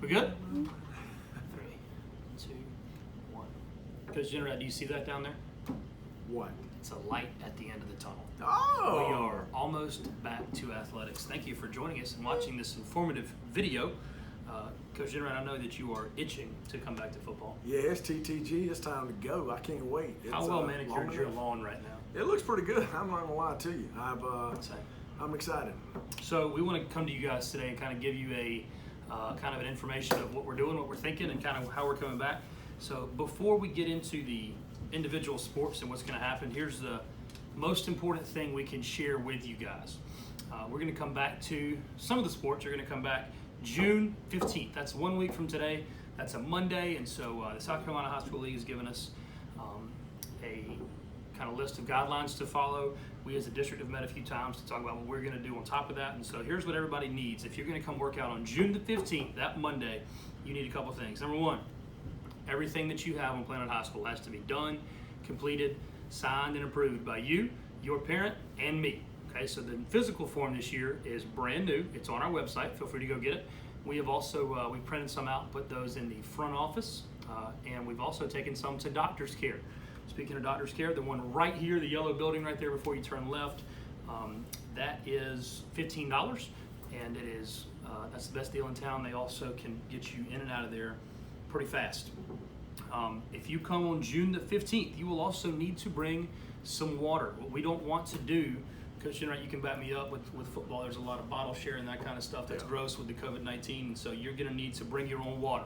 We good? 3, 2, 1. Coach Jenner, do you see that down there? What? It's a light at the end of the tunnel. Oh! We are almost back to athletics. Thank you for joining us and watching this informative video. Coach Jenner, I know that you are itching to come back to football. Yeah, it's TTG. It's time to go. I can't wait. How well manicured is your lawn right now? It looks pretty good. I'm not gonna lie to you. I'm excited. So we want to come to you guys today and kind of give you a kind of an information of what we're doing, what we're thinking, and kind of how we're coming back. So before we get into the individual sports and what's going to happen, here's the most important thing we can share with you guys. We're going to come back to some of the sports. Are going to come back June 15th. That's 1 week from today. That's a Monday, and so the South Carolina High School League has given us a kind of list of guidelines to follow. We as a district have met a few times to talk about what we're going to do on top of that, and so here's what everybody needs. If you're going to come work out on June the 15th, that Monday, you need a couple things. Number one, everything that you have on Planet High School has to be done, completed, signed, and approved by you, your parent, and me. Okay, so the physical form this year is brand new. It's on our website. Feel free to go get it. We have also we printed some out and put those in the front office, and we've also taken some to Doctor's Care. Speaking of Doctor's Care, the one right here, the yellow building right there before you turn left, that is $15, and it is that's the best deal in town. They also can get you in and out of there pretty fast. If you come on June the 15th, you will also need to bring some water. What we don't want to do, Coach Jenner, you can back me up with football. There's a lot of bottle sharing, that kind of stuff. That's gross with the COVID-19, and so you're going to need to bring your own water.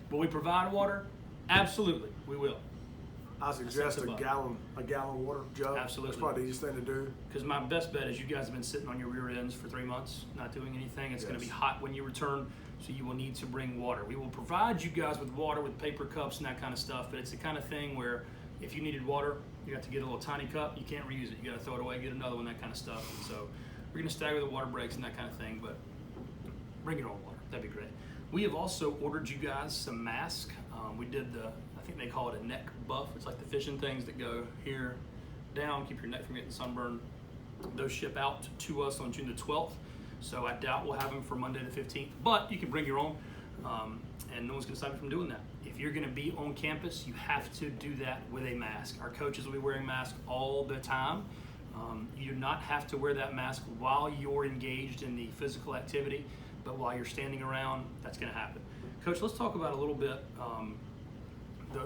Will we provide water? Absolutely, we will. I suggest a gallon of water, Joe. Absolutely. That's probably the easiest thing to do. Because my best bet is you guys have been sitting on your rear ends for 3 months, not doing anything. It's going to be hot when you return, so you will need to bring water. We will provide you guys with water with paper cups and that kind of stuff, but it's the kind of thing where if you needed water, you have to get a little tiny cup. You can't reuse it. You got to throw it away, get another one, that kind of stuff. And so we're going to stagger the water breaks and that kind of thing, but bring your own water. That'd be great. We have also ordered you guys some masks. We did I think they call it a neck buff. It's like the fishing things that go here down, keep your neck from getting sunburned. Those ship out to us on June the 12th. So I doubt we'll have them for Monday the 15th, but you can bring your own, and no one's gonna stop you from doing that. If you're gonna be on campus, you have to do that with a mask. Our coaches will be wearing masks all the time. You do not have to wear that mask while you're engaged in the physical activity, but while you're standing around, that's gonna happen. Coach, let's talk about a little bit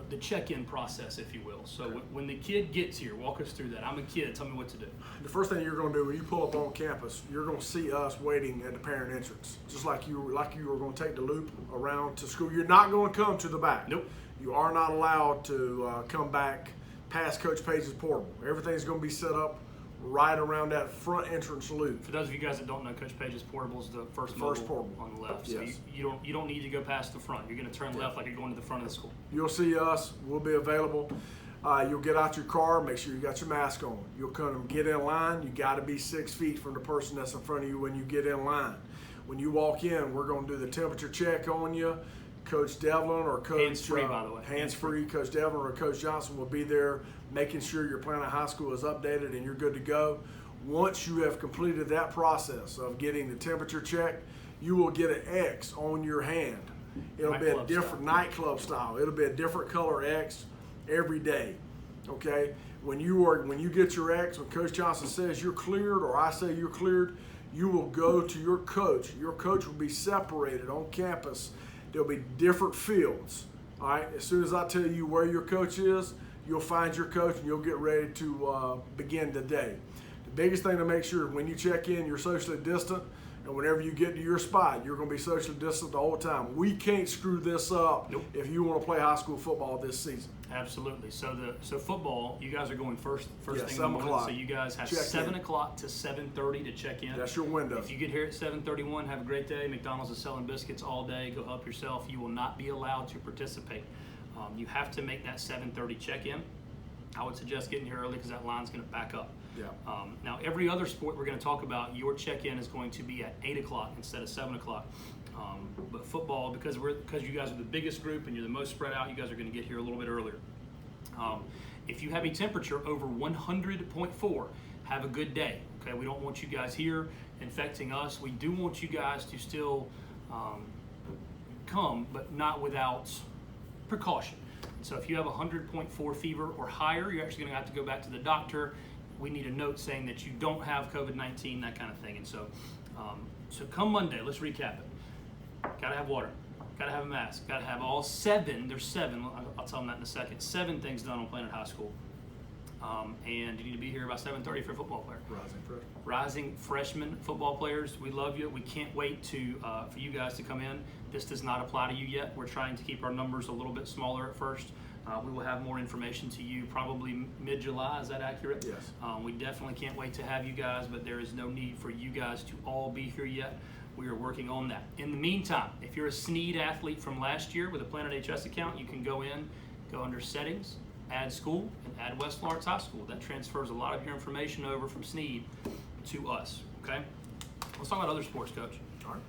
the check-in process, if you will. So when the kid gets here, walk us through that. I'm a kid, tell me what to do. The first thing you're going to do when you pull up on campus, you're going to see us waiting at the parent entrance, just like you were going to take the loop around to school. You're not going to come to the back. Nope. You are not allowed to come back past Coach Page's portable. Everything's going to be set up right around that front entrance loop. For those of you guys that don't know, Coach Page's portable is the first portable on the left. So yes. you don't need to go past the front. You're going to turn left like you're going to the front of the school. You'll see us. We'll be available. You'll get out your car. Make sure you got your mask on. You'll come and get in line. You got to be 6 feet from the person that's in front of you when you get in line. When you walk in, we're going to do the temperature check on you. Coach Devlin or Coach hands-free, by the way. Hands-free. Coach Devlin or Coach Johnson will be there making sure your Planet High School is updated and you're good to go. Once you have completed that process of getting the temperature check, you will get an X on your hand. It'll be a different nightclub style. It'll be a different color X every day. Okay? When you get your X, when Coach Johnson says you're cleared or I say you're cleared, you will go to your coach. Your coach will be separated on campus. There'll be different fields. All right? As soon as I tell you where your coach is, you'll find your coach and you'll get ready to begin the day. The biggest thing to make sure when you check in, you're socially distant, and whenever you get to your spot, you're going to be socially distant the whole time. We can't screw this up if you want to play high school football this season. Absolutely. So football, you guys are going first thing in the morning. So you guys have 7 o'clock to 7:30 to check in. That's your window. If you get here at 7:31, have a great day. McDonald's is selling biscuits all day. Go help yourself. You will not be allowed to participate. You have to make that 7:30 check-in. I would suggest getting here early because that line's going to back up. Yeah. Now, every other sport we're going to talk about, your check-in is going to be at 8 o'clock instead of 7 o'clock. But football, because you guys are the biggest group and you're the most spread out, you guys are going to get here a little bit earlier. If you have a temperature over 100.4, have a good day. Okay, we don't want you guys here infecting us. We do want you guys to still come, but not without precaution. So if you have 100.4 fever or higher, you're actually going to have to go back to the doctor. We need a note saying that you don't have COVID-19, that kind of thing. And so, so come Monday, let's recap it. Got to have water. Got to have a mask. Got to have all 7. There's 7. I'll tell them that in a second. 7 things done on Planet High School. And you need to be here by 7:30 for a football player. Rising freshman football players, we love you. We can't wait to for you guys to come in. This does not apply to you yet. We're trying to keep our numbers a little bit smaller at first. We will have more information to you probably mid-July. Is that accurate? Yes. We definitely can't wait to have you guys, but there is no need for you guys to all be here yet. We are working on that. In the meantime, if you're a SNEED athlete from last year with a Planet HS account, you can go under settings, add school, and add West Florence High School. That transfers a lot of your information over from SNEED to us, okay? Let's talk about other sports, Coach. All right.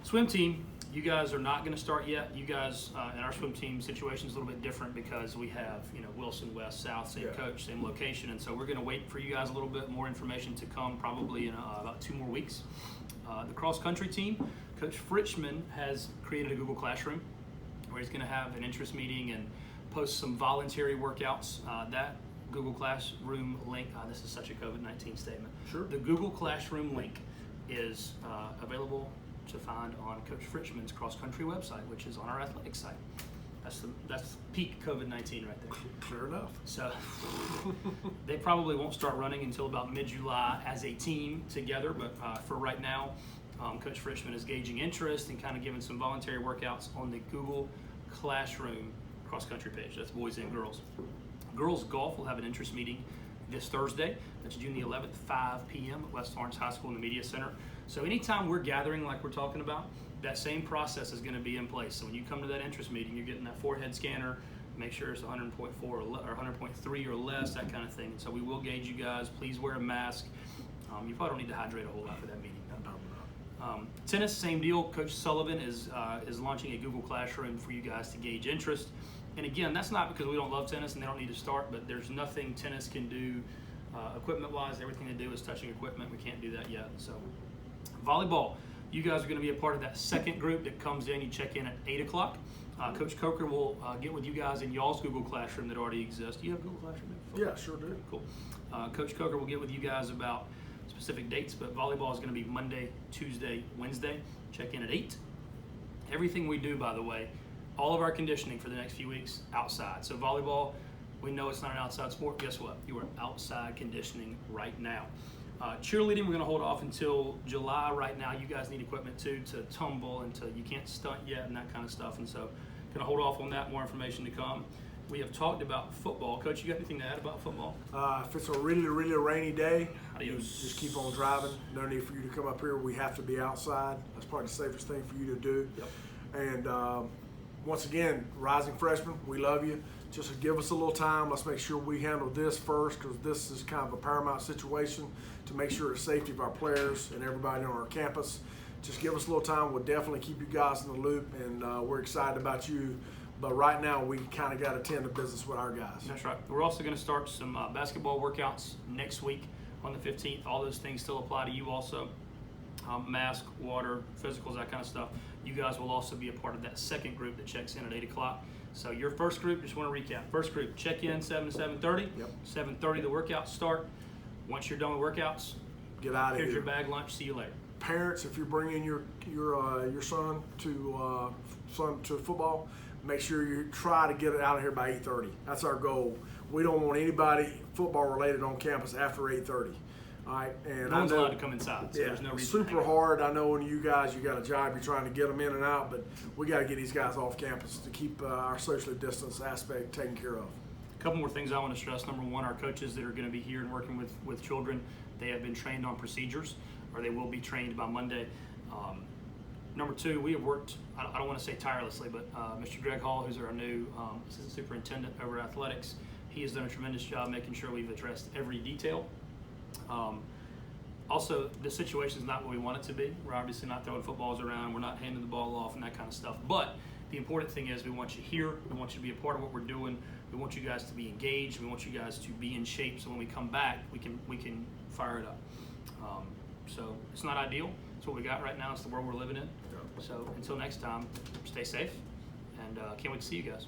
Swim team, you guys are not going to start yet. You guys, in our swim team situation is a little bit different because we have, Wilson, West, South, same coach, same location, and so we're going to wait for you guys a little bit more information to come probably in about 2 more weeks. The cross-country team, Coach Frischman has created a Google Classroom where he's going to have an interest meeting and post some voluntary workouts. That Google Classroom link, this is such a COVID-19 statement. Sure. The Google Classroom link is available to find on Coach Frischman's cross-country website, which is on our athletics site. That's peak COVID-19 right there. Clear enough. So they probably won't start running until about mid-July as a team together, but for right now, Coach Frischman is gauging interest and kind of giving some voluntary workouts on the Google Classroom cross-country page. That's boys and girls. Girls golf will have an interest meeting this Thursday. That's June the 11th, 5 p.m. at West Florence High School in the Media Center. So anytime we're gathering like we're talking about, that same process is going to be in place. So when you come to that interest meeting, you're getting that forehead scanner, make sure it's 100.4 or 100.3 or less, that kind of thing. And so we will gauge you guys. Please wear a mask. You probably don't need to hydrate a whole lot for that meeting. Tennis, same deal. Coach Sullivan is launching a Google Classroom for you guys to gauge interest. And again, that's not because we don't love tennis and they don't need to start, but there's nothing tennis can do equipment-wise. Everything they do is touching equipment. We can't do that yet. So volleyball, you guys are going to be a part of that second group that comes in. You check in at 8 o'clock. Coach Coker will get with you guys in y'all's Google Classroom that already exists. Do you have Google Classroom? Yeah, sure do. Cool. Coach Coker will get with you guys about specific dates, but volleyball is going to be Monday, Tuesday, Wednesday. Check in at 8. Everything we do, by the way, all of our conditioning for the next few weeks outside. So volleyball, we know it's not an outside sport. Guess what? You are outside conditioning right now. Cheerleading, we're going to hold off until July. Right now, you guys need equipment too to tumble and you can't stunt yet and that kind of stuff. And so, going to hold off on that. More information to come. We have talked about football. Coach, you got anything to add about football? If it's a really, really rainy day, Adios. just keep on driving. No need for you to come up here. We have to be outside. That's probably the safest thing for you to do. Yep. And once again, rising freshmen, we love you. Just give us a little time. Let's make sure we handle this first because this is kind of a paramount situation to make sure the safety of our players and everybody on our campus. Just give us a little time. We'll definitely keep you guys in the loop, and we're excited about you. But right now, we kind of got to tend to business with our guys. That's right. We're also going to start some basketball workouts next week on the 15th. All those things still apply to you also. Mask, water, physicals, that kind of stuff. You guys will also be a part of that second group that checks in at 8 o'clock. So your first group, just want to recap. First group, check in 7 to 7:30. Yep. 7:30 the workouts start. Once you're done with workouts, Get out of here. here's your bag lunch. See you later. Parents, if you're bringing your son to football, make sure you try to get it out of here by 8:30. That's our goal. We don't want anybody football related on campus after 8:30. All right, and No one's allowed to come inside, so yeah, there's no reason. super hard. I know when you guys, you got a job, you're trying to get them in and out, but we got to get these guys off campus to keep our socially distanced aspect taken care of. A couple more things I want to stress. Number one, our coaches that are going to be here and working with children, they have been trained on procedures, or they will be trained by Monday. Number two, we have worked, I don't want to say tirelessly, but Mr. Greg Hall, who's our new assistant superintendent over athletics, he has done a tremendous job making sure we've addressed every detail. Also, the situation is not what we want it to be. We're obviously not throwing footballs around. We're not handing the ball off and that kind of stuff. But the important thing is we want you here. We want you to be a part of what we're doing. We want you guys to be engaged. We want you guys to be in shape so when we come back, we can fire it up. So it's not ideal. It's what we got right now. It's the world we're living in. So until next time, stay safe, and can't wait to see you guys.